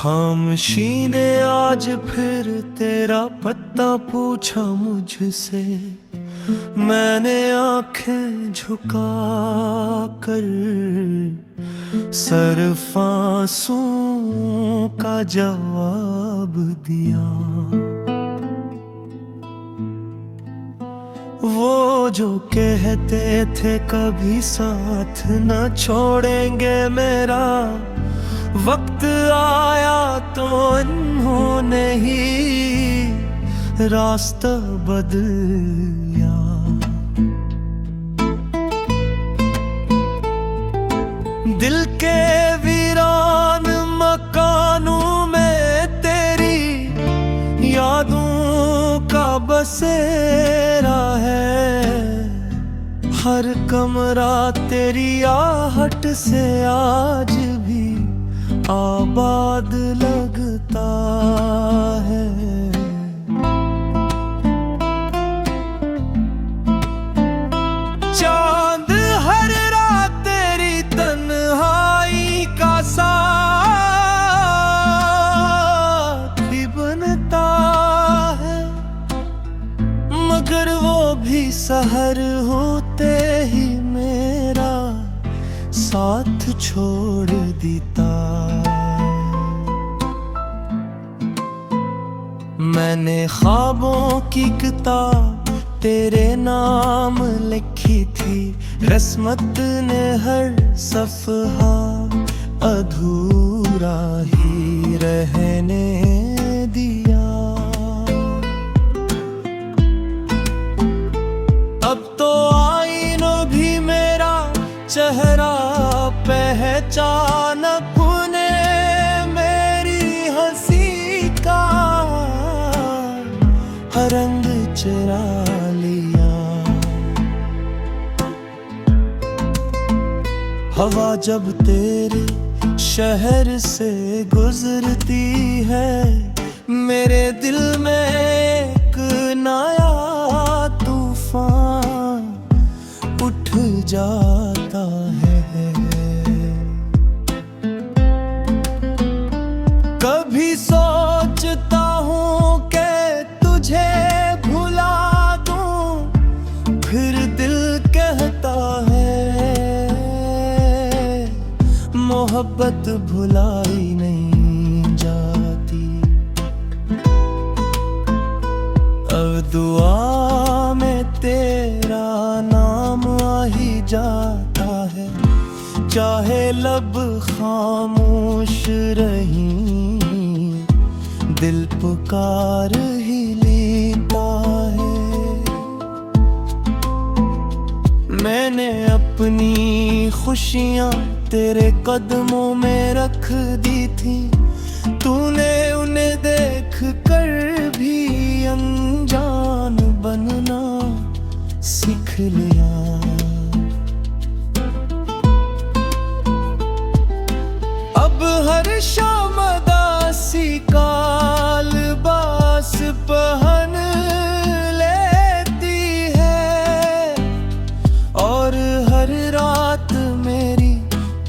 खामोशी ने आज फिर तेरा पत्ता पूछा मुझसे। मैंने आंखें झुका कर सिर्फ आंसुओं का जवाब दिया। वो जो कहते थे कभी साथ न छोड़ेंगे मेरा, वक्त आया तो उन्होंने ही रास्ता बदला। दिल के वीरान मकानों में तेरी यादों का बसेरा है। हर कमरा तेरी आहट से आज भी आबाद लगता है। चांद हर रात तेरी तन्हाई का साथ भी बनता है, मगर वो भी सहर होते ही मेरा साथ छोड़ देता। मैंने ख्वाबों की किताब तेरे नाम लिखी थी, किस्मत ने हर सफ़हा अधूरा ही रहने दिया। अब तो आईनों भी मेरा चेहरा पहचान अपने मेरी हंसी का रंग चुरा लिया। हवा जब तेरे शहर से गुजरती है, मेरे दिल में एक नया तूफान उठ जाता है। कभी सोचता हूँ कि तुझे भुला दूँ, फिर दिल कहता है मोहब्बत भुलाई नहीं जाती। अब दुआ में तेरा नाम आ ही जाता है, चाहे लब खामोश रही दिल पुकार ही लेता है। मैंने अपनी खुशियाँ तेरे कदमों में रख दी थी, तूने उन्हें देख कर भी अनजान बनना सीख लिया। अब हर शाम दासी का लिबास पहन लेती है, और हर रात मेरी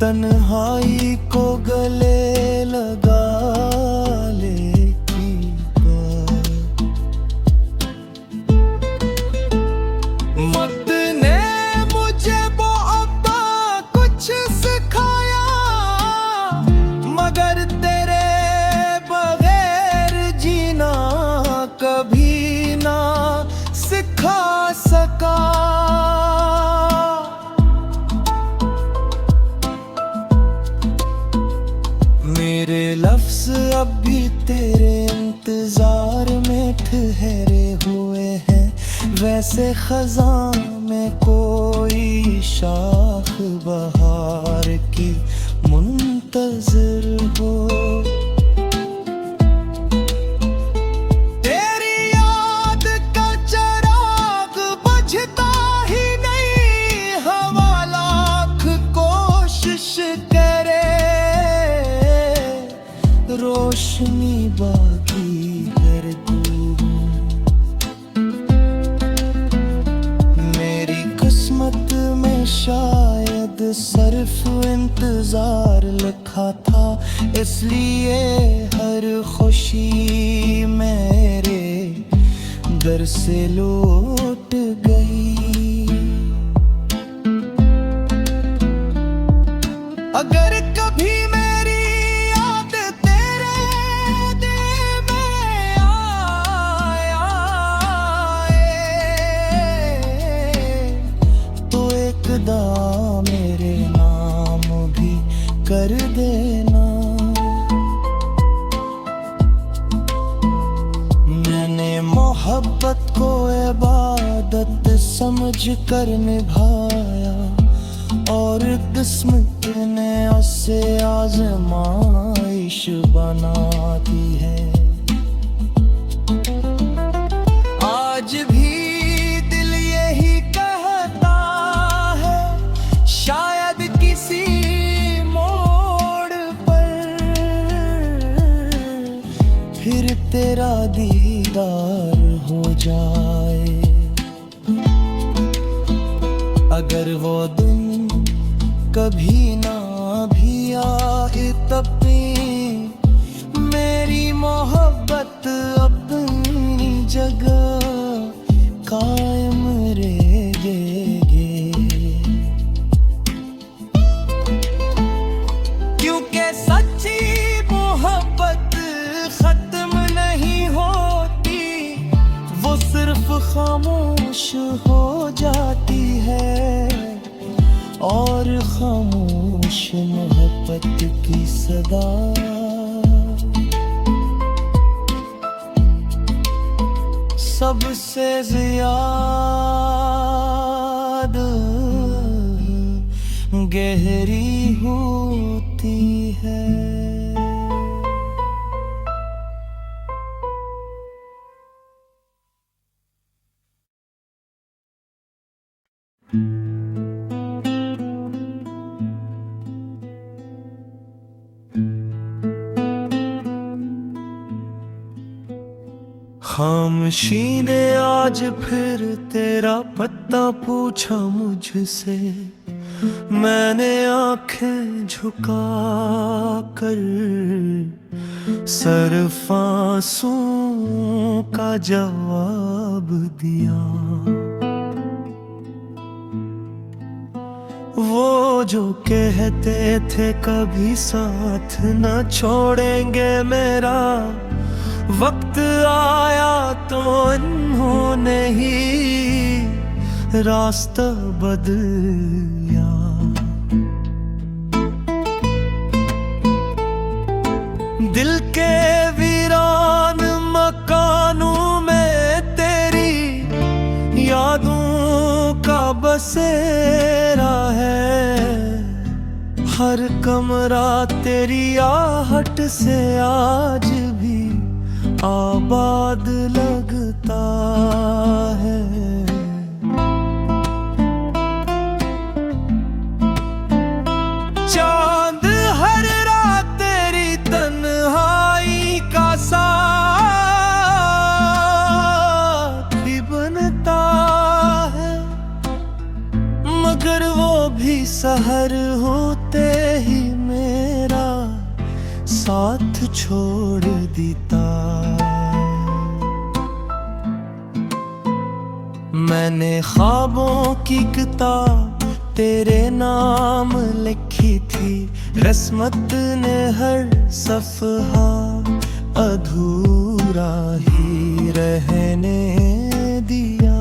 तन्हाई को गले लगा लेती है। वक्त ने मुझे वो अब्बा कुछ सिखाया, मगर तेरे बगैर जीना कभी ना सिखा सका। मेरे लफ्ज़ अब भी तेरे इंतजार में ठहरे हुए हैं, वैसे खज़ां में कोई शाख बहार की मुंतज़िर हो। तेरी याद का चिराग बुझता ही नहीं, हवा लाख कोशिश करे रोशनी बाकी कर दूं। मेरी किस्मत में शायद सिर्फ इंतजार लिखा था, इसलिए हर खुशी मेरे दर से लौट गई। अगर कभी मेरी याद तेरे दिल में आए तो एकदा मेरे नाम भी कर देना। मैंने मोहब्बत को इबादत समझ कर निभाया और किस्मत ने उसे आजमाइश बना दी है। आज भी दिल यही कहता है, शायद किसी मोड़ पर फिर तेरा दीदार हो जाए। अगर वो दिन कभी ना भी आए तब भी मेरी मोहब्बत अपनी जगह कायम रहेगी। क्योंकि सच्ची मोहब्बत खत्म नहीं होती, वो सिर्फ खामोश हो जाती है। और खामोश मोहब्बत की सदा सबसे ज्यादा गहरी होती है। खामोशी ने आज फिर तेरा पता पूछा मुझसे। मैंने आंखें झुका कर सिर्फ आंसू का जवाब दिया। वो जो कहते थे कभी साथ न छोड़ेंगे मेरा, वक्त आया तो उन्होंने ही रास्ता बदला। दिल के वीरान मकानों में तेरी यादों का बसेरा है। हर कमरा तेरी आहट से आज भी आबाद लगता है। चांद हर रात तेरी तन्हाई का साथ भी बनता है, मगर वो भी सहर होते ही मेरा साथ छोड़ देता। मैंने ख्वाबों की किताब तेरे नाम लिखी थी, किस्मत ने हर सफ़हा अधूरा ही रहने दिया।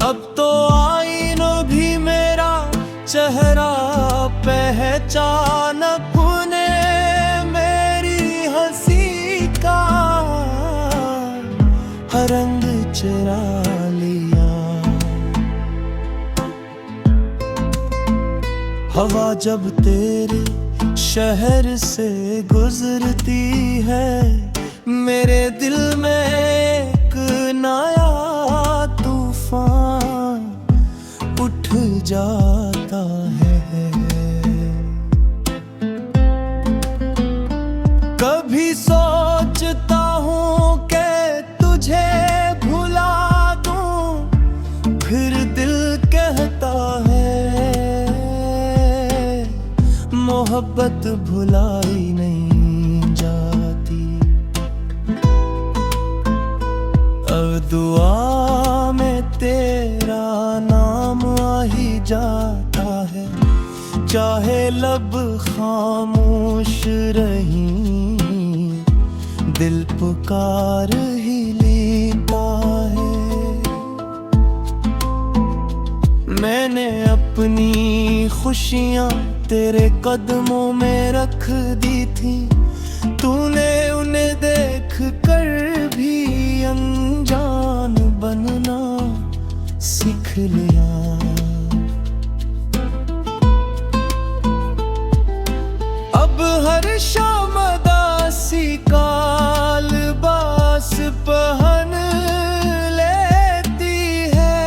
अब तो आईना भी मेरा चेहरा पहचान अपने मेरी हंसी का रंग चुरा लिया। हवा जब तेरे शहर से गुजरती है, मेरे दिल में एक नया तूफान उठ जाता है। कभी सोचता हूँ कि तुझे भुला दूं, फिर दिल कहता है मोहब्बत भुलाई नहीं जाती। अब दुआ में तेरा नाम आ ही जाता है, चाहे लब खामोश रही, दिल पुकार ही लेता है। मैंने अपनी खुशियाँ तेरे कदमों में रख दी थी, तूने उन्हें देख कर भी अनजान बनना सीख लिया। अब हर शाम दासी का लिबास पहन लेती है,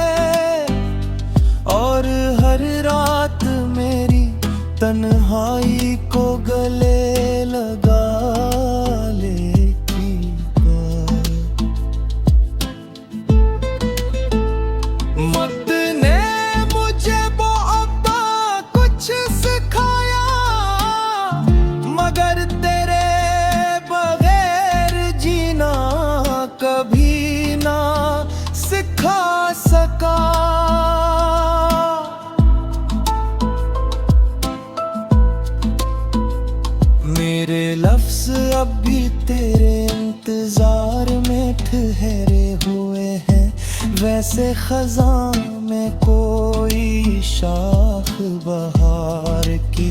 और हर रात मेरी तन्हाई को गले लगा लेती है। मत ने मुझे बहुत कुछ सिखाया, मगर तेरे बगैर जीना कभी ना सिखा सका। मेरे लफ्ज़ अब भी तेरे इंतजार में ठहरे हुए हैं, वैसे खज़ां में कोई शाख बहार की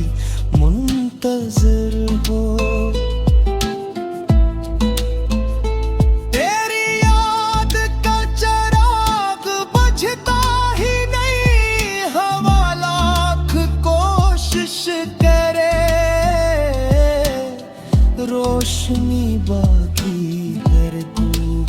मुंतज़िर हो। तेरी याद का चिराग बुझता ही नहीं, हवा लाख कोशिश करे रोशनी बाकी कर दूं।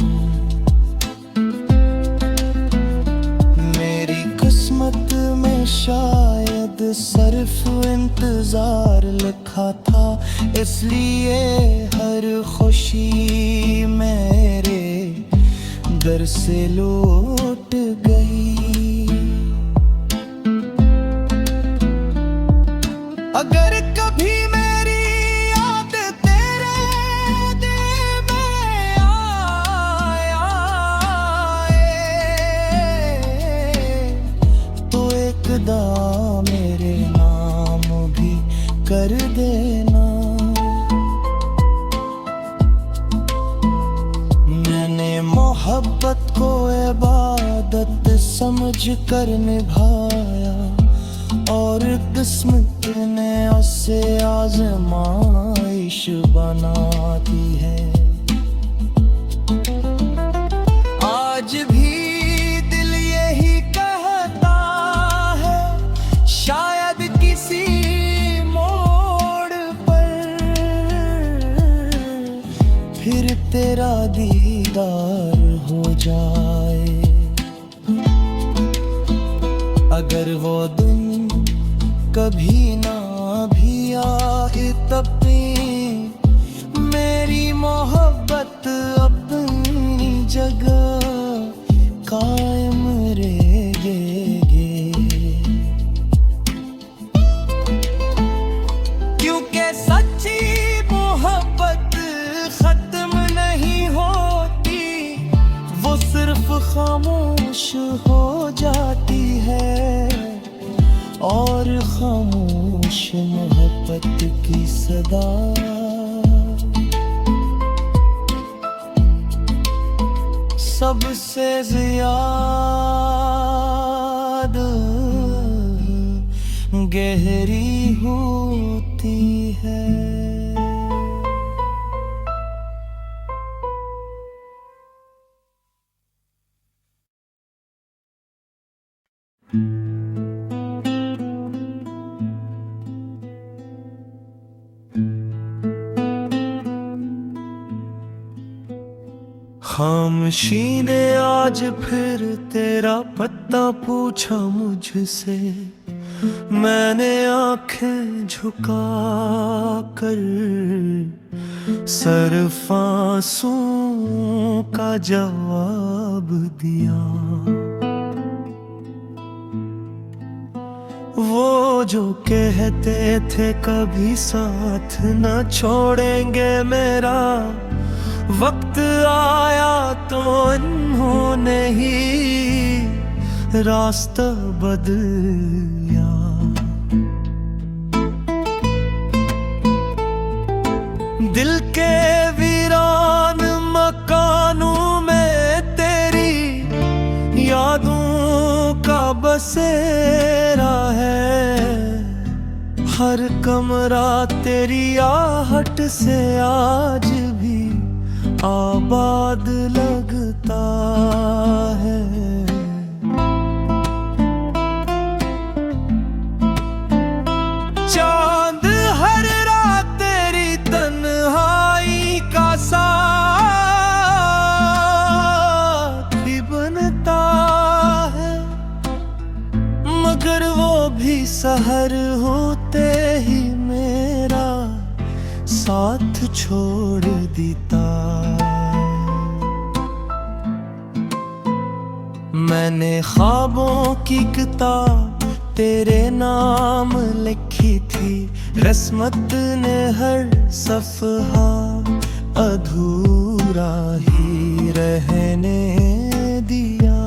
मेरी किस्मत में शायद सिर्फ इंतजार लिखा था, इसलिए हर खुशी मेरे दर से लौट गई। अगर कभी मेरी याद तेरे दिल में आए, तो एकदा मेरे नाम भी कर देना। मैंने मोहब्बत को इबादत समझ कर निभाया, और किस्मत ने उसे आजमाइश बना दी है। आज भी दिल यही कहता है, शायद किसी मोड़ पर फिर तेरा दीदार हो जाए। अगर वो दिन कभी ना भी आए, तब भी मेरी मोहब्बत अपनी जगह कायम रहेगी। क्योंकि सच्ची मोहब्बत खत्म नहीं होती, वो सिर्फ खामोश हो जाती है, और खामोश मोहब्बत की सदा सबसे ज्यादा गहरी होती है। खामोशी ने आज फिर तेरा पता पूछा मुझसे, मैंने आंखें झुका कर सिर्फ आंसुओं का जवाब दिया। वो जो कहते थे कभी साथ न छोड़ेंगे मेरा, वक्त आया तो इन्होंने ही रास्ता बदला। दिल के वीरान मकानों में तेरी यादों का बसेरा है। हर कमरा तेरी आहट से आज भी आबाद लगता है। चांद हर रात तेरी तन्हाई का साथी बनता है, मगर वो भी सहर होते ही मेरा साथ छोड़ देता। मैंने ख्वाबों की किताब तेरे नाम लिखी थी, रस्मत ने हर सफ़हा अधूरा ही रहने दिया।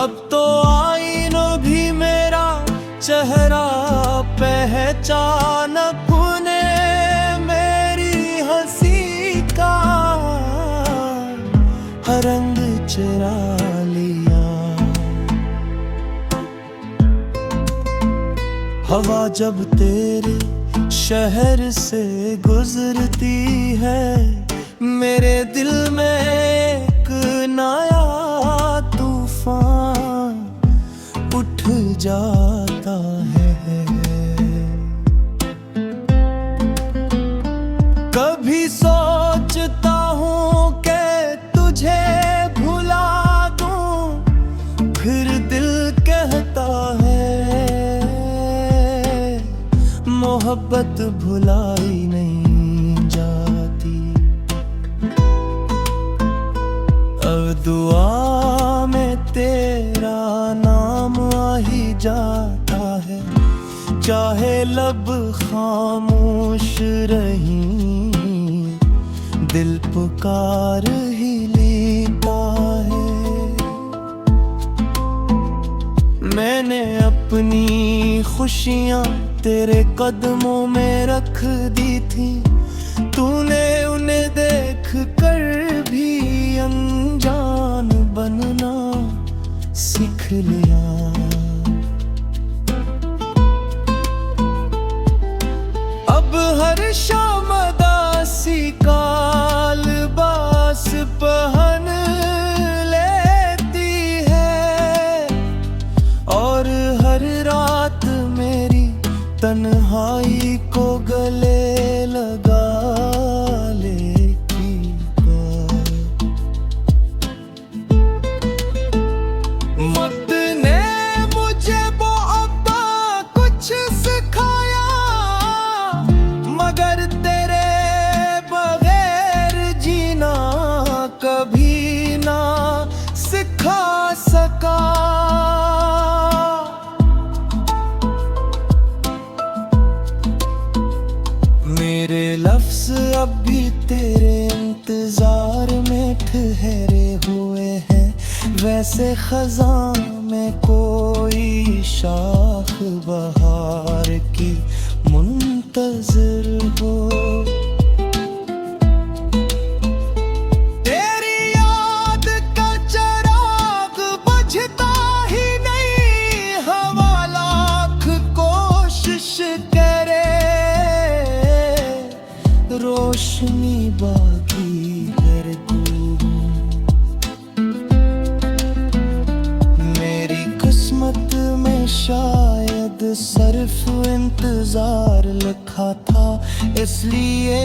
अब तो आईनों भी मेरा चेहरा पहचान अपने, मेरी हंसी का हर रंग चुरा लिया। हवा जब तेरे शहर से गुजरती है, मेरे दिल में एक नया तूफान उठ जाता है। कभी सोचता हूँ कि तुझे भुला दूं, फिर दिल कहता है मोहब्बत भुलाई नहीं जाती। अब दुआ में तेरा नाम आ ही जाता है, चाहे लब खामोश रही दिल पुकार ही लेता है। मैंने अपनी खुशियाँ तेरे कदमों में रख दी थी, तूने उन्हें देख कर भी अनजान बनना सीख लिया। अब हर शाम दासी का लिबास पहन लेती है, और हर रात मेरी तन्हाई को गले लगा लेती है। मत ने मुझे बहुत कुछ सिखाया, मगर तेरे बगैर जीना कभी ना सिखा सका। मेरे लफ्ज़ अब भी तेरे इंतजार में ठहरे हुए हैं, वैसे खज़ां में कोई शाख बहार की मुंतज़िर हो। तेरी याद का चिराग बुझता ही नहीं, हवा लाख कोशिश करे रोशनी बाकी कर दूं। मेरी किस्मत में शायद सिर्फ इंतजार लिखा था, इसलिए